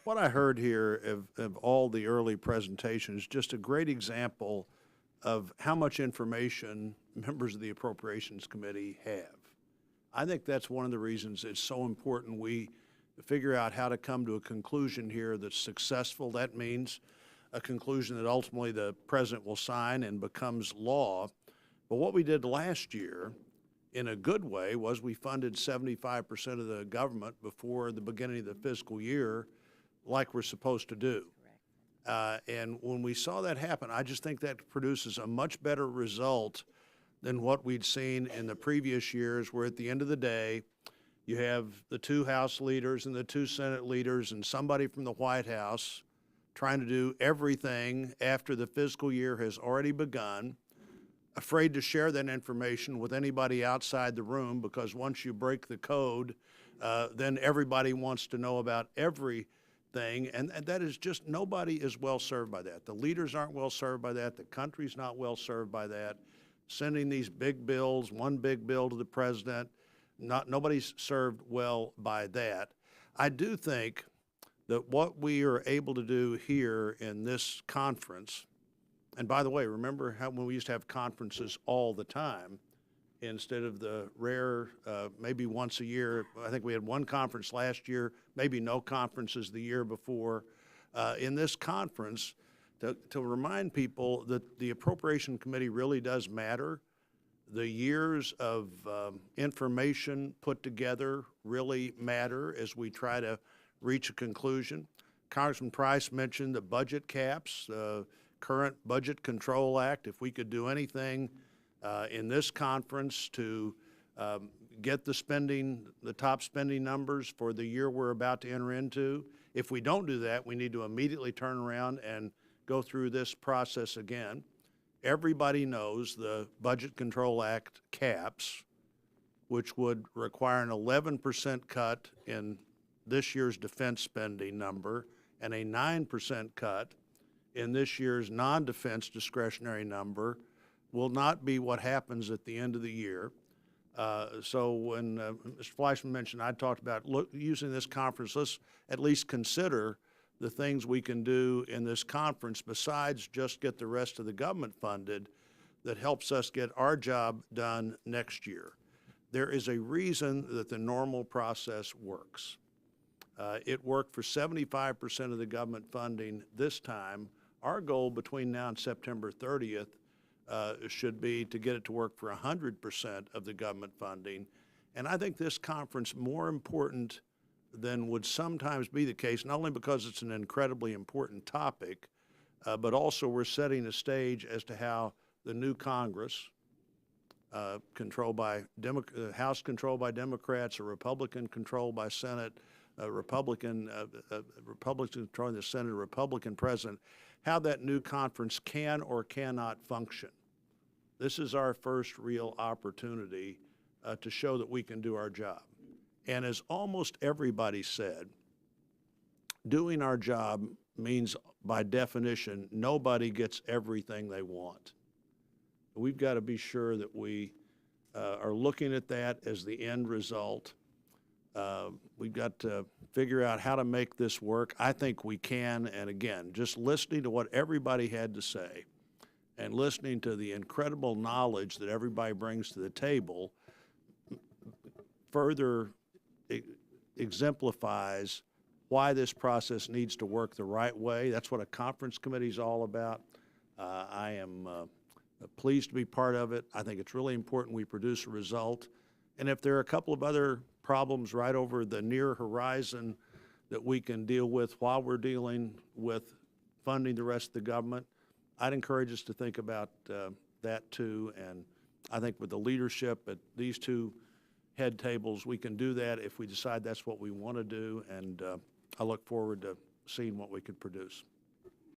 what I heard here of all the early presentations, just a great example of how much information members of the Appropriations Committee have. I think that's one of the reasons it's so important we figure out how to come to a conclusion here that's successful. That means a conclusion that ultimately the president will sign and becomes law. But what we did last year, in a good way, was we funded 75% of the government before the beginning of the fiscal year, like we're supposed to do. And when we saw that happen, I just think that produces a much better result than what we'd seen in the previous years, where at the end of the day, you have the two House leaders and the two Senate leaders and somebody from the White House trying to do everything after the fiscal year has already begun, afraid to share that information with anybody outside the room, because once you break the code, then everybody wants to know about everything, and that is just, nobody is well served by that. The leaders aren't well served by that. The country's not well served by that. Sending these big bills, one big bill to the president, nobody's served well by that. I do think that what we are able to do here in this conference, and by the way, remember how when we used to have conferences all the time instead of the rare, maybe once a year. I think we had one conference last year, maybe no conferences the year before. In this conference, to remind people that the Appropriation Committee really does matter. The years of information put together really matter as we try to reach a conclusion. Congressman Price mentioned the budget caps, current Budget Control Act. If we could do anything in this conference to get the top spending numbers for the year we're about to enter into. If we don't do that, we need to immediately turn around and go through this process again. Everybody knows the Budget Control Act caps, which would require an 11% cut in this year's defense spending number and a 9% cut in this year's non-defense discretionary number, will not be what happens at the end of the year. So when Mr. Fleischman mentioned, I talked about using this conference, let's at least consider the things we can do in this conference besides just get the rest of the government funded that helps us get our job done next year. There is a reason that the normal process works. It worked for 75% of the government funding this time. Our goal between now and September 30th should be to get it to work for 100% of the government funding. And I think this conference, more important than would sometimes be the case, not only because it's an incredibly important topic, but also we're setting a stage as to how the new Congress, controlled by House controlled by Democrats, a Republican controlled by Senate, Republicans controlling the Senate, a Republican president, how that new conference can or cannot function. This is our first real opportunity to show that we can do our job. And as almost everybody said, doing our job means, by definition, nobody gets everything they want. We've got to be sure that we are looking at that as the end result. We've got to figure out how to make this work. I think we can, and again, just listening to what everybody had to say and listening to the incredible knowledge that everybody brings to the table further exemplifies why this process needs to work the right way. That's what a conference committee is all about. I am pleased to be part of it. I think it's really important we produce a result. And if there are a couple of other problems right over the near horizon that we can deal with while we're dealing with funding the rest of the government, I'd encourage us to think about that too. And I think with the leadership at these two head tables, we can do that if we decide that's what we want to do. And I look forward to seeing what we could produce.